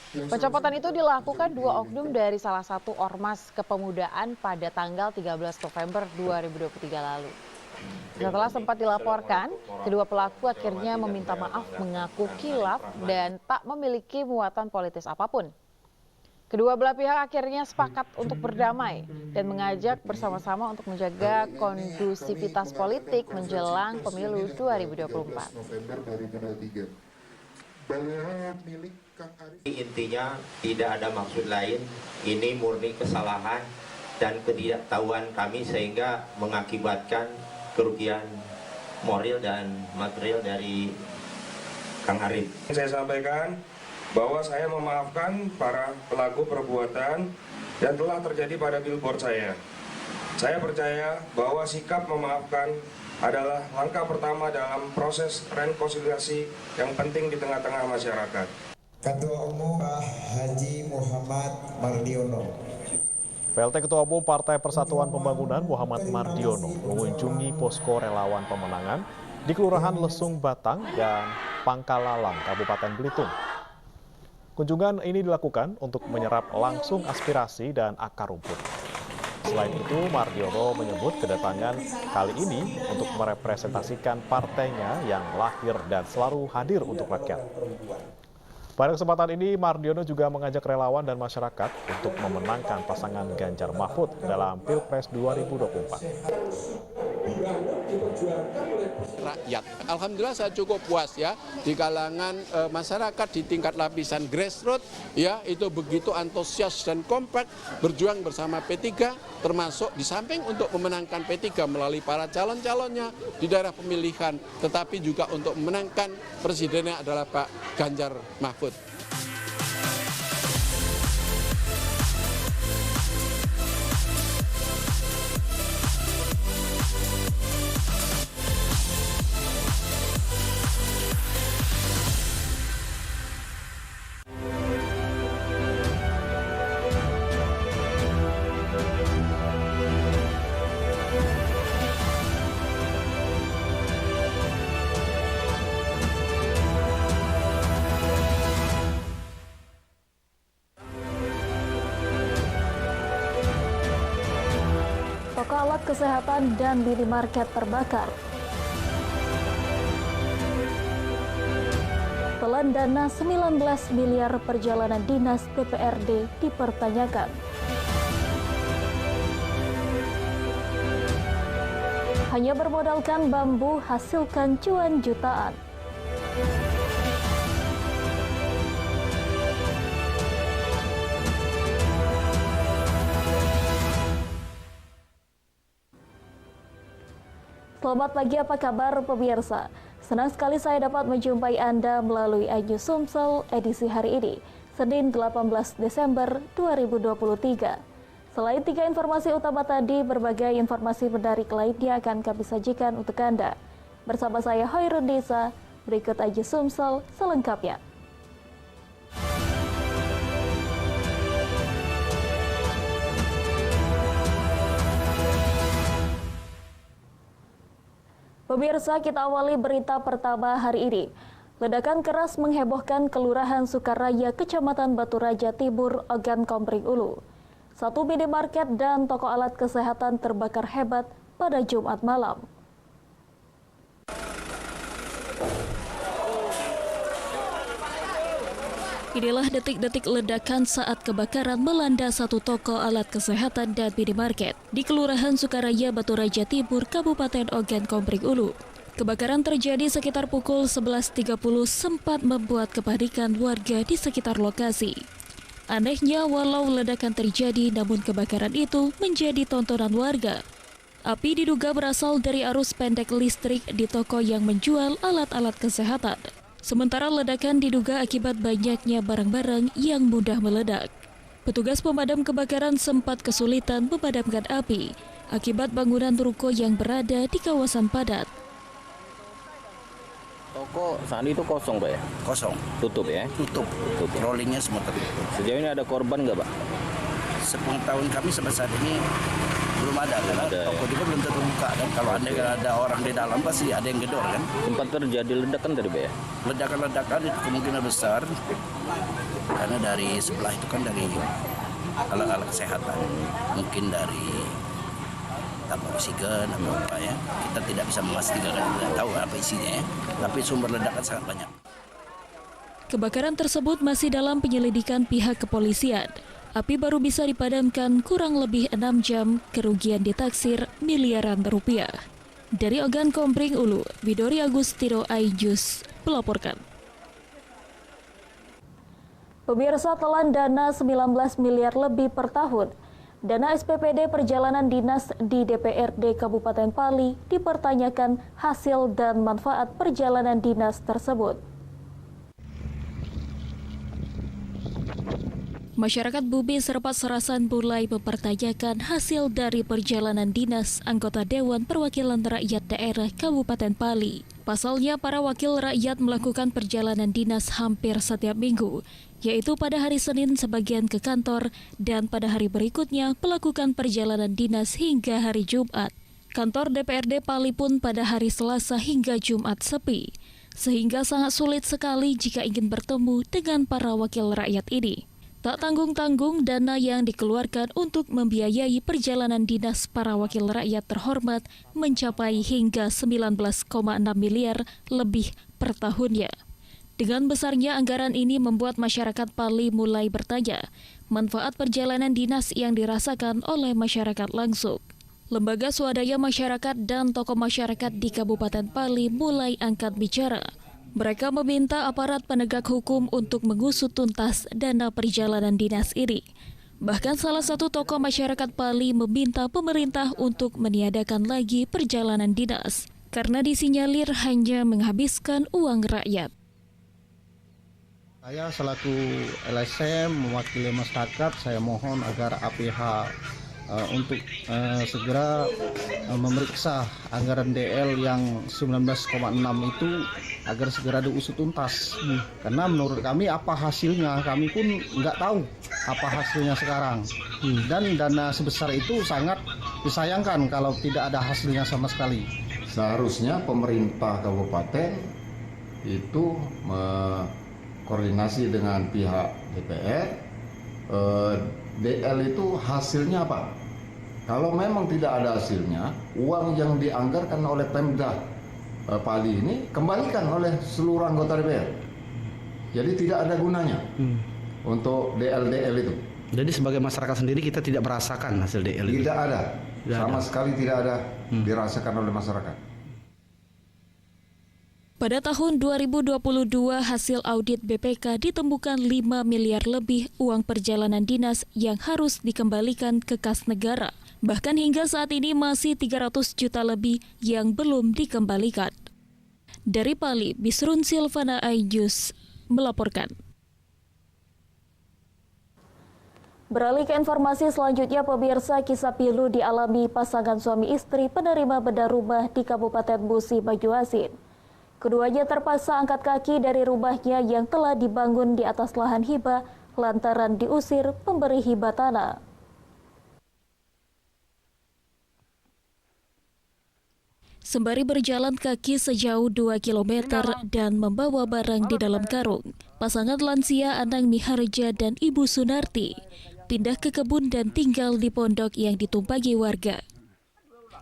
S27: Pencopotan itu dilakukan 2 oknum dari salah satu ormas kepemudaan pada tanggal 13 November 2023 lalu. Setelah sempat dilaporkan, kedua pelaku akhirnya meminta maaf, mengaku khilaf dan tak memiliki muatan politis apapun. Kedua belah pihak akhirnya sepakat untuk berdamai dan mengajak bersama-sama untuk menjaga kondusivitas politik menjelang pemilu 2024.
S28: Intinya tidak ada maksud lain, ini murni kesalahan dan ketidaktahuan kami sehingga mengakibatkan kerugian moral dan material dari Kang Arif.
S29: Saya sampaikan bahwa saya memaafkan para pelaku perbuatan yang telah terjadi pada billboard saya. Saya percaya bahwa sikap memaafkan adalah langkah pertama dalam proses rekonsiliasi yang penting di tengah-tengah masyarakat.
S30: Ketua Umum Pak Haji Muhammad Mardiono.
S4: PLT Ketua Umum Partai Persatuan Pembangunan Muhammad Mardiono mengunjungi posko relawan pemenangan di Kelurahan Lesung Batang dan Pangkalalang, Kabupaten Belitung. Kunjungan ini dilakukan untuk menyerap langsung aspirasi dan akar rumput. Selain itu, Mardiono menyebut kedatangan kali ini untuk merepresentasikan partainya yang lahir dan selalu hadir untuk rakyat. Pada kesempatan ini, Mardiono juga mengajak relawan dan masyarakat untuk memenangkan pasangan Ganjar Mahfud dalam Pilpres 2024.
S31: Rakyat. Alhamdulillah saya cukup puas ya di kalangan masyarakat di tingkat lapisan grassroots ya itu begitu antusias dan kompak berjuang bersama P3 termasuk di samping untuk memenangkan P3 melalui para calon-calonnya di daerah pemilihan tetapi juga untuk memenangkan presidennya adalah Pak Ganjar Mahfud.
S1: alat kesehatan dan minimarket terbakar. Telan dana 19 miliar perjalanan dinas DPRD dipertanyakan. Hanya bermodalkan bambu hasilkan cuan jutaan. Selamat pagi, apa kabar pemirsa? Senang sekali saya dapat menjumpai Anda melalui iNews Sumsel edisi hari ini, Senin 18 Desember 2023. Selain 3 informasi utama tadi, berbagai informasi menarik lainnya akan kami sajikan untuk Anda. Bersama saya Hoirun Nisa, berikut iNews Sumsel selengkapnya. Pemirsa, kita awali berita pertama hari ini. Ledakan keras menghebohkan Kelurahan Sukaraya, Kecamatan Batu Raja Timur, Ogan Komering Ulu. Satu minimarket dan toko alat kesehatan terbakar hebat pada Jumat malam. Inilah detik-detik ledakan saat kebakaran melanda satu toko alat kesehatan dan minimarket di Kelurahan Sukaraya, Batu Raja Timur, Kabupaten Ogan Komering Ulu. Kebakaran terjadi sekitar pukul 11.30, sempat membuat kepanikan warga di sekitar lokasi. Anehnya, walau ledakan terjadi, namun kebakaran itu menjadi tontonan warga. Api diduga berasal dari arus pendek listrik di toko yang menjual alat-alat kesehatan. Sementara ledakan diduga akibat banyaknya barang-barang yang mudah meledak. Petugas pemadam kebakaran sempat kesulitan memadamkan api akibat bangunan ruko yang berada di kawasan padat.
S26: Toko saat itu kosong, Pak ya?
S2: Kosong.
S26: Tutup ya?
S2: Tutup. Rollingnya semua tertutup.
S26: Sejauh ini ada korban nggak, Pak?
S2: Sepengetahuan kami sampai saat ini belum ada, karena toko juga belum terbuka. Dan kalau ada orang di dalam pasti ada yang gedor kan.
S26: Sempat terjadi ledakan tadi, Pak ya?
S2: Ledakan-ledakan itu kemungkinan besar, karena dari sebelah itu kan dari alat-alat kesehatan, mungkin dari tabung oksigen atau apa ya. Kita tidak bisa memastikan, tidak tahu apa isinya ya. Tapi sumber ledakan sangat banyak.
S1: Kebakaran tersebut masih dalam penyelidikan pihak kepolisian. Api baru bisa dipadamkan kurang lebih 6 jam, kerugian ditaksir miliaran rupiah. Dari Ogan Komering Ulu, Widori Agustino, iNews melaporkan. Pemirsa, telan dana 19 miliar lebih per tahun. Dana SPPD perjalanan dinas di DPRD Kabupaten Pali dipertanyakan hasil dan manfaat perjalanan dinas tersebut. Masyarakat Bubi Serpat Serasan mulai mempertanyakan hasil dari perjalanan dinas anggota Dewan Perwakilan Rakyat Daerah Kabupaten Pali. Pasalnya, para wakil rakyat melakukan perjalanan dinas hampir setiap minggu, yaitu pada hari Senin sebagian ke kantor dan pada hari berikutnya melakukan perjalanan dinas hingga hari Jumat. Kantor DPRD Pali pun pada hari Selasa hingga Jumat sepi, sehingga sangat sulit sekali jika ingin bertemu dengan para wakil rakyat ini. Tak tanggung-tanggung, dana yang dikeluarkan untuk membiayai perjalanan dinas para wakil rakyat terhormat mencapai hingga 19,6 miliar lebih per tahunnya. Dengan besarnya anggaran ini membuat masyarakat Pali mulai bertanya manfaat perjalanan dinas yang dirasakan oleh masyarakat langsung. Lembaga swadaya masyarakat dan tokoh masyarakat di Kabupaten Pali mulai angkat bicara. Mereka meminta aparat penegak hukum untuk mengusut tuntas dana perjalanan dinas ini. Bahkan salah satu tokoh masyarakat Pali meminta pemerintah untuk meniadakan lagi perjalanan dinas karena disinyalir hanya menghabiskan uang rakyat.
S3: Saya selaku LSM mewakili masyarakat, saya mohon agar APH untuk segera memeriksa anggaran DL yang 19,6 itu agar segera diusut tuntas. Karena menurut kami apa hasilnya, kami pun nggak tahu apa hasilnya sekarang. Dan dana sebesar itu sangat disayangkan kalau tidak ada hasilnya sama sekali.
S5: Seharusnya pemerintah kabupaten itu koordinasi dengan pihak DPR, DL itu hasilnya apa? Kalau memang tidak ada hasilnya, uang yang dianggarkan oleh Pemda Pali ini kembalikan oleh seluruh anggota DPR. Jadi tidak ada gunanya untuk DL itu.
S6: Jadi sebagai masyarakat sendiri kita tidak merasakan hasil DL itu?
S5: Tidak ada, sama sekali tidak ada dirasakan oleh masyarakat.
S1: Pada tahun 2022, hasil audit BPK ditemukan 5 miliar lebih uang perjalanan dinas yang harus dikembalikan ke kas negara. Bahkan hingga saat ini masih 300 juta lebih yang belum dikembalikan. Dari Pali, Bisrun Silvana Aijus melaporkan. Beralih ke informasi selanjutnya, pemirsa, kisah pilu dialami pasangan suami istri penerima bedah rumah di Kabupaten Musi Banyuasin. Keduanya terpaksa angkat kaki dari rumahnya yang telah dibangun di atas lahan hibah lantaran diusir pemberi hibah tanah. Sembari berjalan kaki sejauh 2 km dan membawa barang di dalam karung, pasangan lansia Anang Miharja dan Ibu Sunarti pindah ke kebun dan tinggal di pondok yang ditumpangi warga.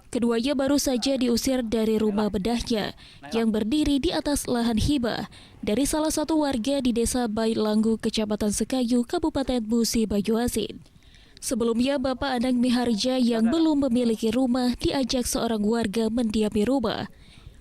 S1: Keduanya baru saja diusir dari rumah bedahnya yang berdiri di atas lahan hibah dari salah satu warga di Desa Bailanggu, Kecamatan Sekayu, Kabupaten Musi Banyuasin. Sebelumnya, Bapak Anang Miharja yang belum memiliki rumah diajak seorang warga mendiami rumah.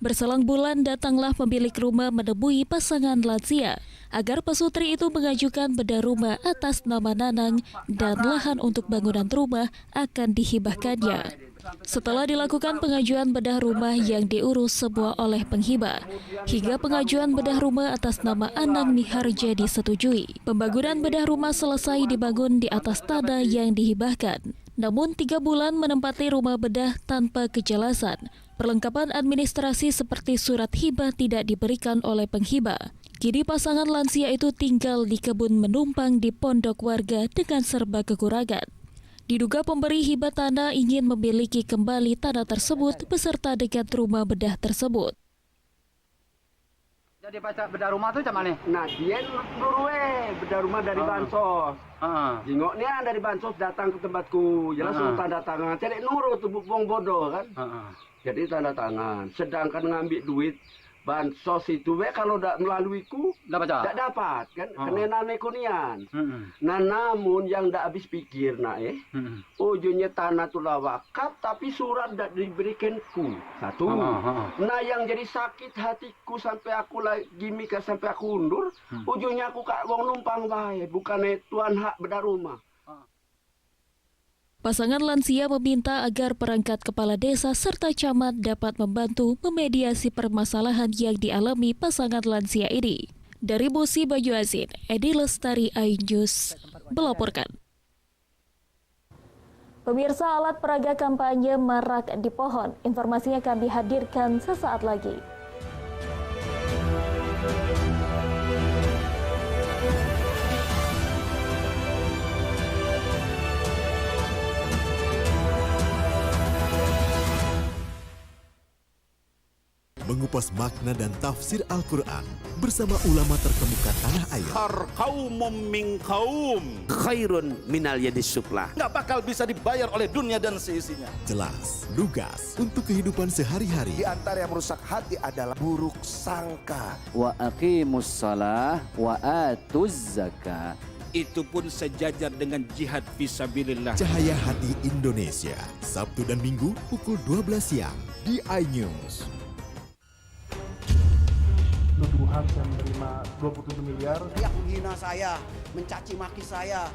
S1: Berselang bulan, datanglah pemilik rumah menemui pasangan lansia agar pesutri itu mengajukan bedah rumah atas nama Nanang dan lahan untuk bangunan rumah akan dihibahkannya. Setelah dilakukan pengajuan bedah rumah yang diurus semua oleh penghibah, hingga pengajuan bedah rumah atas nama Anang Miharja disetujui, pembangunan bedah rumah selesai dibangun di atas tanah yang dihibahkan. Namun 3 bulan menempati rumah bedah tanpa kejelasan, perlengkapan administrasi seperti surat hibah tidak diberikan oleh penghibah. Kini pasangan lansia itu tinggal di kebun menumpang di pondok warga dengan serba kekurangan. Diduga pemberi hibah tanah ingin memiliki kembali tanah tersebut beserta dengan rumah bedah tersebut.
S26: Jadi baca bedah rumah tuh cuman nih?
S9: Nah, dia nurwe bedah rumah dari Bansos. Jingoknya dari Bansos datang ke tempatku. Jelas tanda tangan. Cari nurut tuh bong bodoh kan. Jadi tanda tangan. Sedangkan ngambil duit Bansos itu kalau tidak melalui ku tidak dapat kan, kena nekunian. Nah, namun yang tidak habis pikir ujungnya tanah tu wakaf tapi surat tidak diberikan ku. Satu. Nah, yang jadi sakit hatiku sampai aku lagi mikir sampai aku undur, ujungnya aku kak wong numpang bae, bukan tuan hak bedah rumah.
S1: Pasangan lansia meminta agar perangkat kepala desa serta camat dapat membantu memediasi permasalahan yang dialami pasangan lansia ini. Dari Musi Banyuasin, Edi Lestari Ainjus melaporkan. Pemirsa, alat peraga kampanye marak di pohon. Informasinya kami hadirkan sesaat lagi.
S10: Mengupas makna dan tafsir Al-Quran bersama ulama terkemuka tanah air.
S19: Qaumum min qaum khairun minal yadis suflah.
S7: Nggak bakal bisa dibayar oleh dunia dan seisinya.
S10: Jelas, lugas untuk kehidupan sehari-hari.
S7: Di antara yang merusak hati adalah buruk sangka.
S22: Wa aqimus shalah wa atuz zakah.
S19: Itu pun sejajar dengan jihad fisabilillah.
S10: Cahaya Hati Indonesia, Sabtu dan Minggu pukul 12 siang di iNews.
S8: Tuduhan saya menerima 27 miliar.
S9: Yang menghina saya, mencaci maki saya.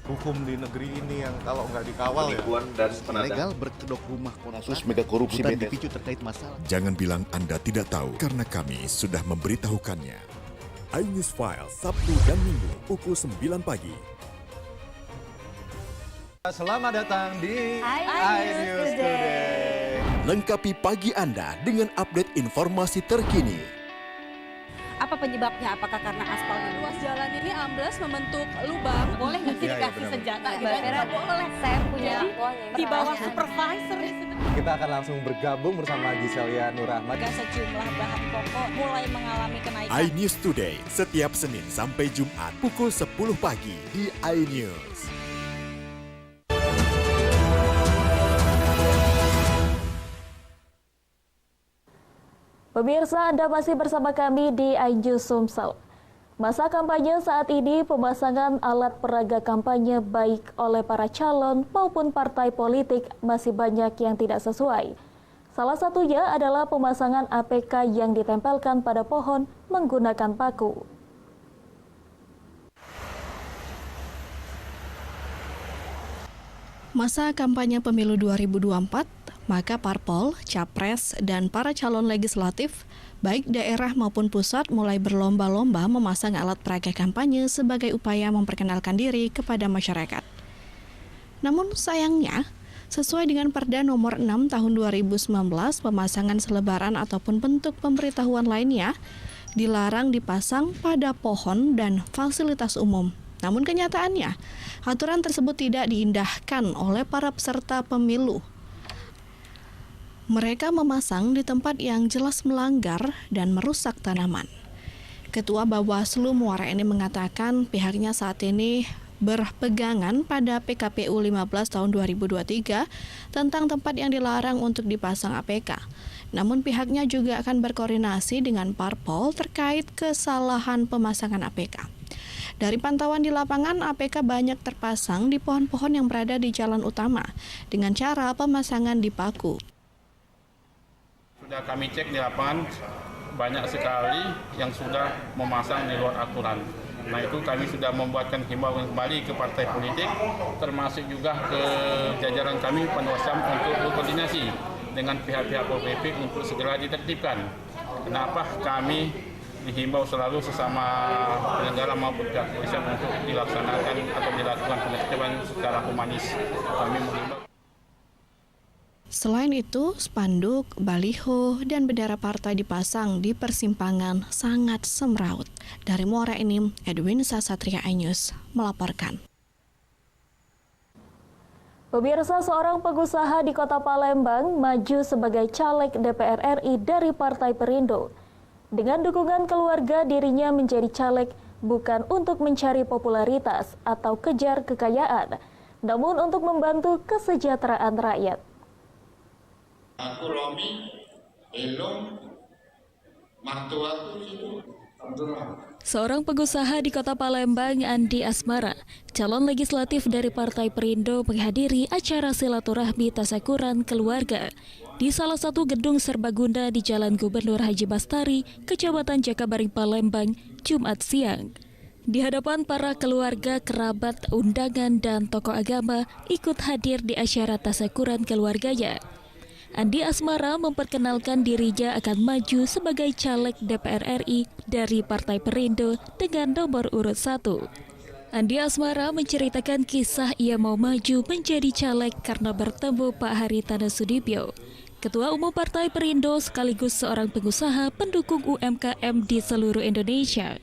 S11: Hukum di negeri ini yang kalau nggak dikawal
S12: ilegal berkedok rumah kasus mega korupsi dipicu terkait masalah.
S10: Jangan bilang Anda tidak tahu karena kami sudah memberitahukannya. iNews File Sabtu dan Minggu pukul 9 pagi.
S11: Selamat datang di iNews Today.
S10: Lengkapi pagi Anda dengan update informasi terkini.
S13: Apa penyebabnya? Apakah karena aspalnya luas jalan ini ambles membentuk lubang? Boleh nggak sih dikasih senjata? Nggak boleh. Saya punya di bawah supervisor.
S11: Kita akan langsung bergabung bersama Giselia Nurahmat.
S13: Sejumlah bahan pokok mulai mengalami kenaikan.
S10: iNews Today setiap Senin sampai Jumat pukul 10 pagi di iNews.
S1: Pemirsa, Anda masih bersama kami di Ainju Sumsel. Masa kampanye saat ini, pemasangan alat peraga kampanye baik oleh para calon maupun partai politik masih banyak yang tidak sesuai. Salah satunya adalah pemasangan APK yang ditempelkan pada pohon menggunakan paku.
S14: Masa kampanye pemilu 2024, maka parpol, capres, dan para calon legislatif, baik daerah maupun pusat mulai berlomba-lomba memasang alat peraga kampanye sebagai upaya memperkenalkan diri kepada masyarakat. Namun sayangnya, sesuai dengan Perda Nomor 6 Tahun 2019, pemasangan selebaran ataupun bentuk pemberitahuan lainnya dilarang dipasang pada pohon dan fasilitas umum. Namun kenyataannya, aturan tersebut tidak diindahkan oleh para peserta pemilu. Mereka memasang di tempat yang jelas melanggar dan merusak tanaman. Ketua Bawaslu Muara Enim mengatakan pihaknya saat ini berpegangan pada PKPU 15 tahun 2023 tentang tempat yang dilarang untuk dipasang APK. Namun pihaknya juga akan berkoordinasi dengan parpol terkait kesalahan pemasangan APK. Dari pantauan di lapangan, APK banyak terpasang di pohon-pohon yang berada di jalan utama dengan cara pemasangan di paku.
S15: Sudah kami cek di lapangan, banyak sekali yang sudah memasang di luar aturan. Nah itu kami sudah membuatkan himbauan kembali ke partai politik, termasuk juga ke jajaran kami Panwasam untuk berkoordinasi dengan pihak-pihak Pol PP untuk segera ditertibkan. Kenapa kami dihimbau selalu sesama penyelenggara maupun pihak kepolisian untuk dilaksanakan atau dilakukan penertiban secara humanis. Kami mengimbau.
S14: Selain itu, spanduk, baliho, dan bendera partai dipasang di persimpangan sangat semraut. Dari Muara Enim, Edwin Sasatria iNews melaporkan.
S1: Pemirsa, seorang pengusaha di Kota Palembang maju sebagai caleg DPR RI dari Partai Perindo. Dengan dukungan keluarga, dirinya menjadi caleg bukan untuk mencari popularitas atau kejar kekayaan, namun untuk membantu kesejahteraan rakyat.
S16: Aku Romi, Elong, Mantuaku itu.
S1: Seorang pengusaha di Kota Palembang, Andi Asmara, calon legislatif dari Partai Perindo, menghadiri acara silaturahmi tasyakuran keluarga di salah satu gedung serbaguna di Jalan Gubernur Haji Bastari, Kecamatan Jakabaring, Palembang, Jumat siang. Di hadapan para keluarga, kerabat, undangan, dan tokoh agama ikut hadir di acara tasyakuran keluarganya. Andi Asmara memperkenalkan dirinya akan maju sebagai caleg DPR RI dari Partai Perindo dengan nomor urut 1. Andi Asmara menceritakan kisah ia mau maju menjadi caleg karena bertemu Pak Haritanu Sudibyo, Ketua Umum Partai Perindo sekaligus seorang pengusaha pendukung UMKM di seluruh Indonesia.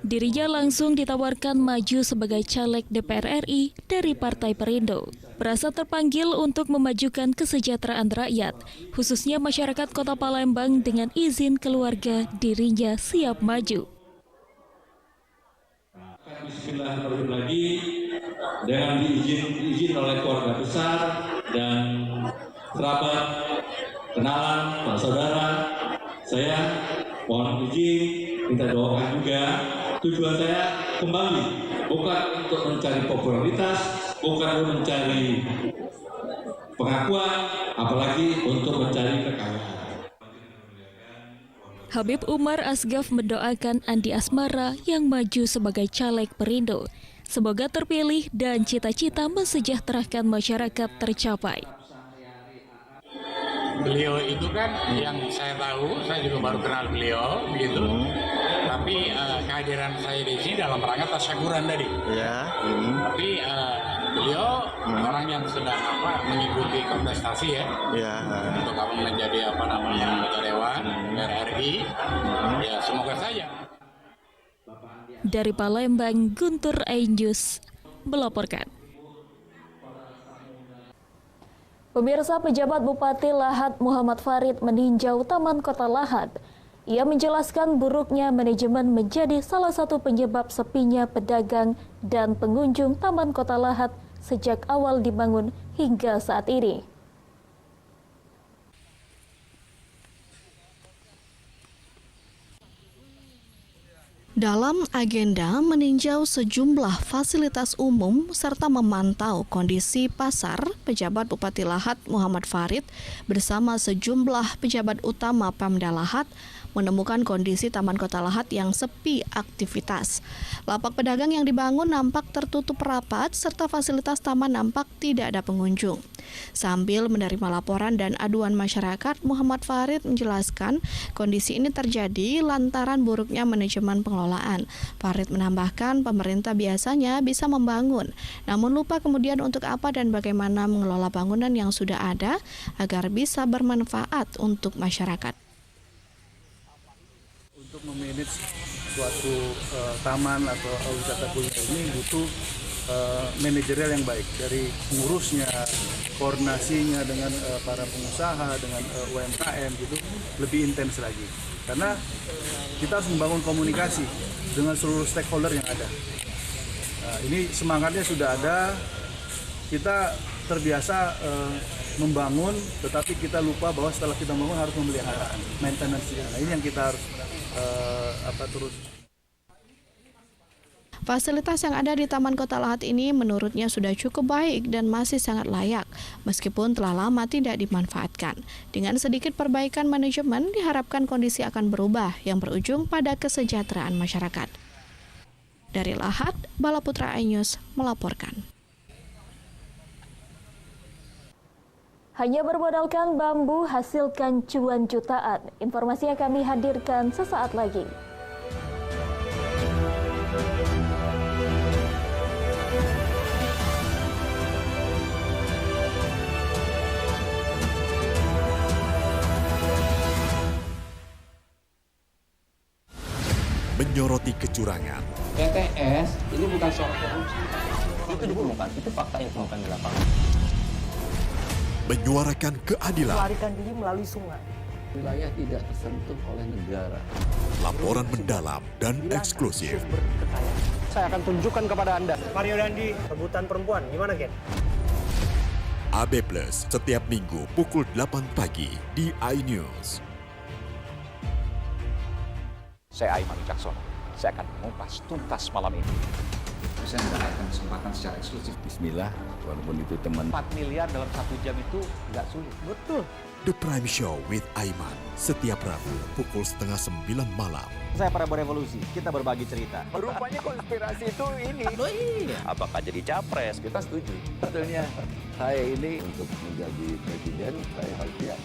S1: Dirinya langsung ditawarkan maju sebagai caleg DPR RI dari Partai Perindo. Merasa terpanggil untuk memajukan kesejahteraan rakyat, khususnya masyarakat Kota Palembang. Dengan izin keluarga, dirinya siap maju.
S17: Bismillahirrahmanirrahim lagi dengan diizin oleh keluarga besar dan kerabat, kenalan, para saudara, saya mohon izin minta doakan juga. Tujuan saya kembali bukan untuk mencari popularitas, bukan untuk mencari pengakuan, apalagi untuk mencari kekayaan.
S1: Habib Umar Asgaf mendoakan Andi Asmara yang maju sebagai caleg Perindo. Semoga terpilih dan cita-cita mensejahterakan masyarakat tercapai.
S18: Beliau itu kan yang saya tahu, saya juga baru kenal beliau, begitu. Tapi kehadiran saya di sini dalam rangka tasyakuran tadi. Ya. Tapi beliau orang yang sedang mengikuti kontestasi ya. Untuk menjadi anggota Dewan RI. Ya semoga saja.
S1: Dari Palembang, Guntur iNews melaporkan. Pemirsa, pejabat Bupati Lahat Muhammad Farid meninjau Taman Kota Lahat. Ia menjelaskan buruknya manajemen menjadi salah satu penyebab sepinya pedagang dan pengunjung Taman Kota Lahat sejak awal dibangun hingga saat ini.
S14: Dalam agenda meninjau sejumlah fasilitas umum serta memantau kondisi pasar, pejabat Bupati Lahat Muhammad Farid bersama sejumlah pejabat utama Pemda Lahat menemukan kondisi Taman Kota Lahat yang sepi aktivitas. Lapak pedagang yang dibangun nampak tertutup rapat serta fasilitas taman nampak tidak ada pengunjung. Sambil menerima laporan dan aduan masyarakat, Muhammad Farid menjelaskan kondisi ini terjadi lantaran buruknya manajemen pengelolaan. Farid menambahkan pemerintah biasanya bisa membangun, namun lupa kemudian untuk apa dan bagaimana mengelola bangunan yang sudah ada agar bisa bermanfaat untuk masyarakat.
S8: Untuk memanage suatu taman atau wisata kuliner ini butuh manajerial yang baik dari pengurusnya, koordinasinya dengan para pengusaha, dengan UMKM gitu lebih intens lagi. Karena kita harus membangun komunikasi dengan seluruh stakeholder yang ada. Ini semangatnya sudah ada, kita terbiasa membangun, tetapi kita lupa bahwa setelah kita membangun harus memelihara maintenance-nya. Nah, ini yang kita harus terus.
S14: Fasilitas yang ada di Taman Kota Lahat ini menurutnya sudah cukup baik dan masih sangat layak, meskipun telah lama tidak dimanfaatkan. Dengan sedikit perbaikan manajemen, diharapkan kondisi akan berubah yang berujung pada kesejahteraan masyarakat. Dari Lahat, Bala Putra iNews melaporkan.
S1: Hanya bermodalkan bambu hasilkan cuan jutaan. Informasi yang kami hadirkan sesaat lagi.
S10: Menyoroti kecurangan.
S26: PTS ini bukan soal korupsi. Itu ditemukan, itu fakta yang ditemukan di lapangan.
S10: Menyuarakan keadilan.
S4: Melarikan diri melalui sungai.
S9: Wilayah tidak tersentuh oleh negara.
S10: Laporan mendalam dan eksklusif.
S4: Saya akan tunjukkan kepada Anda. Mario Dandi, rebutan perempuan. Gimana, Ken?
S10: AB Plus setiap minggu pukul 8 pagi di iNews.
S20: Saya Aiman Wicaksono. Saya akan mengupas tuntas malam ini.
S21: Saya mendapatkan kesempatan secara eksklusif.
S2: Bismillah, walaupun itu teman.
S20: 4 miliar dalam 1 jam itu nggak sulit.
S4: Betul.
S10: The Prime Show with Aiman setiap Rabu pukul 8:30 malam.
S20: Saya Prabowo Revolusi, kita berbagi cerita.
S26: Rupanya konspirasi itu ini.
S20: Oh iya. Apakah jadi capres? Kita setuju.
S9: Sebetulnya saya ini untuk menjadi presiden, saya harus siap.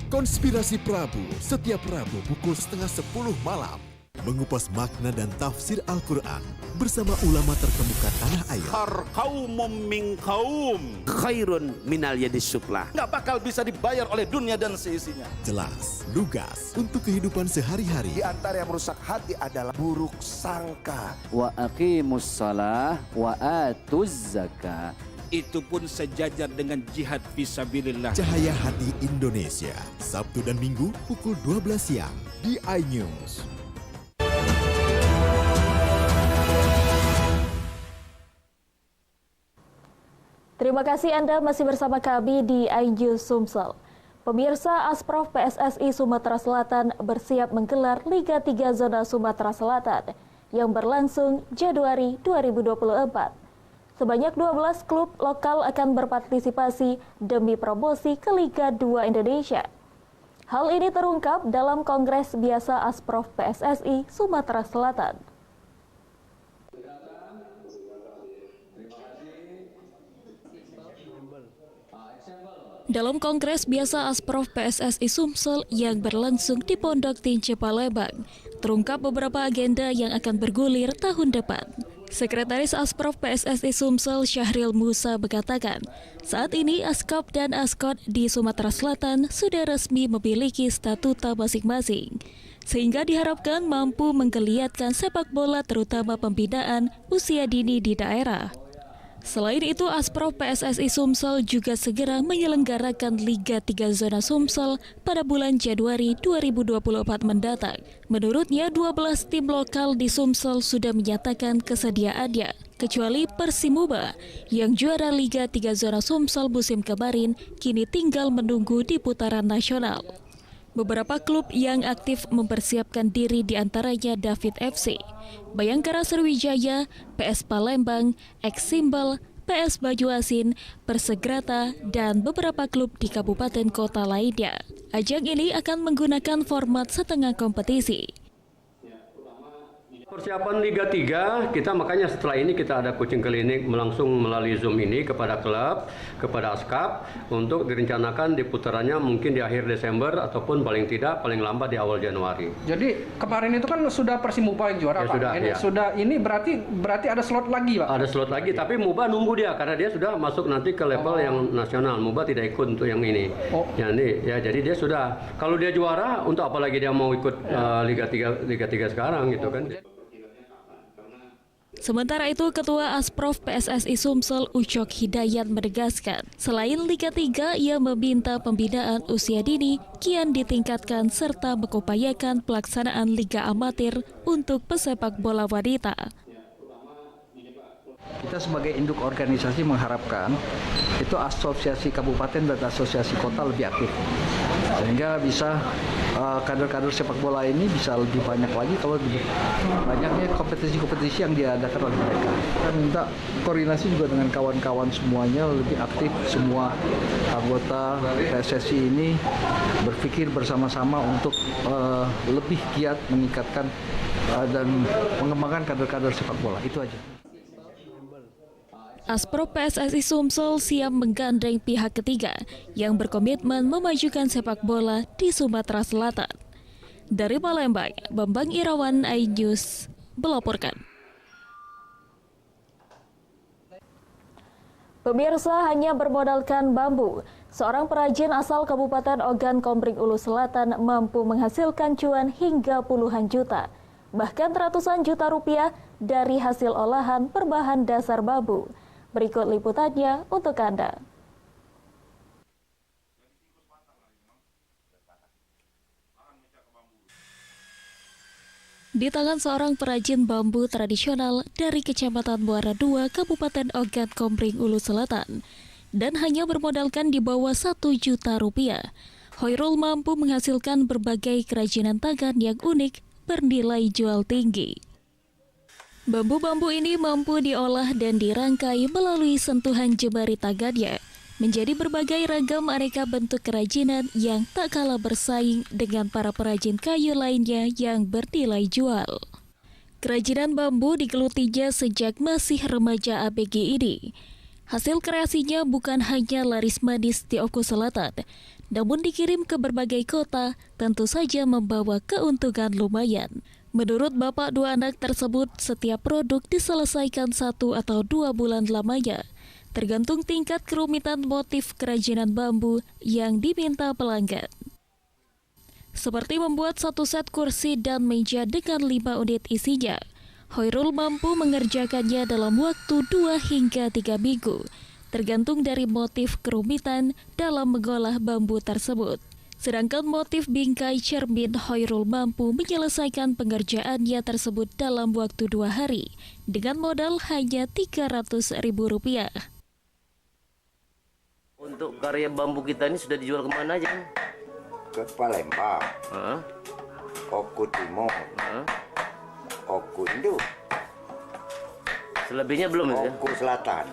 S10: Konspirasi Prabu setiap Rabu pukul 9:30 malam. Mengupas makna dan tafsir Al-Quran bersama ulama terkemuka tanah air.
S19: Kaumum min kaum khairun minal yadis suflah.
S7: Nggak bakal bisa dibayar oleh dunia dan seisinya.
S10: Jelas, lugas untuk kehidupan sehari-hari.
S7: Di antara yang merusak hati adalah buruk sangka.
S22: Wa aqimus shalah wa atuz zakah.
S19: Itu pun sejajar dengan jihad fisabilillah.
S10: Cahaya Hati Indonesia, Sabtu dan Minggu pukul 12 siang di iNews.
S1: Terima kasih Anda masih bersama kami di iNews Sumsel. Pemirsa, Asprof PSSI Sumatera Selatan bersiap menggelar Liga 3 Zona Sumatera Selatan yang berlangsung Januari 2024. Sebanyak 12 klub lokal akan berpartisipasi demi promosi ke Liga 2 Indonesia. Hal ini terungkap dalam Kongres Biasa Asprof PSSI Sumatera Selatan. Dalam Kongres Biasa Asprof PSSI Sumsel yang berlangsung di Pondok Tince Palembang, terungkap beberapa agenda yang akan bergulir tahun depan. Sekretaris Asprof PSSI Sumsel Syahril Musa mengatakan, saat ini Askop dan Askot di Sumatera Selatan sudah resmi memiliki statuta masing-masing, sehingga diharapkan mampu menggeliatkan sepak bola terutama pembinaan usia dini di daerah. Selain itu, Asprof PSSI Sumsel juga segera menyelenggarakan Liga 3 Zona Sumsel pada bulan Januari 2024 mendatang. Menurutnya, 12 tim lokal di Sumsel sudah menyatakan kesediaannya, kecuali Persimuba yang juara Liga 3 Zona Sumsel musim kemarin kini tinggal menunggu di putaran nasional. Beberapa klub yang aktif mempersiapkan diri diantaranya David FC, Bayangkara Sriwijaya, PS Palembang, Eksimbal, PS Bajuasin, Persegrata, dan beberapa klub di kabupaten kota lainnya. Ajang ini akan menggunakan format setengah kompetisi.
S3: Persiapan Liga 3, kita makanya setelah ini kita ada coaching klinik langsung melalui Zoom ini kepada klub, kepada ASKAP untuk direncanakan di putarannya mungkin di akhir Desember ataupun paling tidak paling lambat di awal Januari.
S5: Jadi kemarin itu kan sudah Persimuba yang juara,
S3: Ya,
S5: Pak. Sudah ini berarti ada slot lagi, Pak.
S3: Ada slot lagi, tapi Muba nunggu dia karena dia sudah masuk nanti ke level yang nasional. Muba tidak ikut untuk yang ini. Jadi dia sudah. Kalau dia juara, untuk apa lagi dia mau ikut Liga 3 sekarang gitu kan?
S1: Sementara itu, Ketua Asprof PSSI Sumsel Ucok Hidayat menegaskan, selain Liga 3, ia meminta pembinaan usia dini kian ditingkatkan serta mengupayakan pelaksanaan Liga Amatir untuk pesepak bola wanita.
S5: Kita sebagai induk organisasi mengharapkan itu asosiasi kabupaten dan asosiasi kota lebih aktif, sehingga bisa kader-kader sepak bola ini bisa lebih banyak lagi kalau lebih banyaknya kompetisi-kompetisi yang diadakan oleh mereka. Kita minta koordinasi juga dengan kawan-kawan semuanya lebih aktif, semua anggota PSSI ini berpikir bersama-sama untuk lebih giat meningkatkan dan mengembangkan kader-kader sepak bola. Itu aja.
S1: Asprof PSSI Sumsel siap menggandeng pihak ketiga yang berkomitmen memajukan sepak bola di Sumatera Selatan. Dari Palembang, Bambang Irawan, iNews melaporkan. Pemirsa, hanya bermodalkan bambu, seorang perajin asal Kabupaten Ogan Komering Ulu Selatan mampu menghasilkan cuan hingga puluhan juta, bahkan ratusan juta rupiah dari hasil olahan berbahan dasar bambu. Berikut liputannya untuk Anda. Di tangan seorang perajin bambu tradisional dari Kecamatan Muara II, Kabupaten Ogan Komering Ulu Selatan, dan hanya bermodalkan di bawah 1 juta rupiah, Hoirul mampu menghasilkan berbagai kerajinan tangan yang unik bernilai jual tinggi. Bambu-bambu ini mampu diolah dan dirangkai melalui sentuhan jemari tangannya, menjadi berbagai ragam aneka bentuk kerajinan yang tak kalah bersaing dengan para perajin kayu lainnya yang bernilai jual. Kerajinan bambu digelutinya sejak masih remaja ABG ini. Hasil kreasinya bukan hanya laris manis di Oku Selatan, namun dikirim ke berbagai kota, tentu saja membawa keuntungan lumayan. Menurut bapak dua anak tersebut, setiap produk diselesaikan 1 atau 2 bulan lamanya, tergantung tingkat kerumitan motif kerajinan bambu yang diminta pelanggan. Seperti membuat 1 set kursi dan meja dengan 5 unit isinya, Hoirul mampu mengerjakannya dalam waktu 2 hingga 3 minggu, tergantung dari motif kerumitan dalam mengolah bambu tersebut. Sedangkan motif bingkai cermin, Hoirul mampu menyelesaikan pengerjaannya tersebut dalam waktu 2 hari dengan modal hanya Rp300.000.
S6: Untuk karya bambu kita ini sudah dijual kemana aja?
S23: Ke Palembang, Oku Timur, Oku Indo.
S6: Selebihnya belum ya?
S23: Oku Selatan.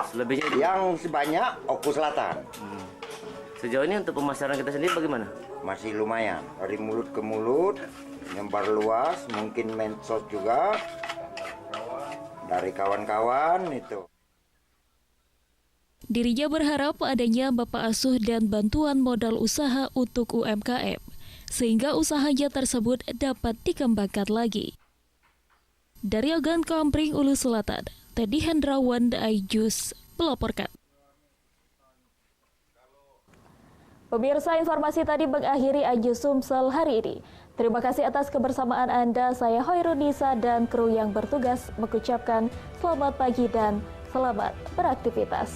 S6: Selebihnya
S23: yang sebanyak Oku Selatan.
S6: Sejauh ini untuk pemasaran kita sendiri bagaimana?
S23: Masih lumayan, dari mulut ke mulut, nyebar luas, mungkin medsos juga, dari kawan-kawan itu.
S1: Dirinya berharap adanya bapak asuh dan bantuan modal usaha untuk UMKM, sehingga usahanya tersebut dapat dikembangkan lagi. Dari Ogan Komering Ulu Selatan, Teddy Hendrawan, iNews melaporkan. Pemirsa, informasi tadi mengakhiri iNews Sumsel hari ini. Terima kasih atas kebersamaan Anda. Saya Hoirunisa dan kru yang bertugas mengucapkan selamat pagi dan selamat beraktivitas.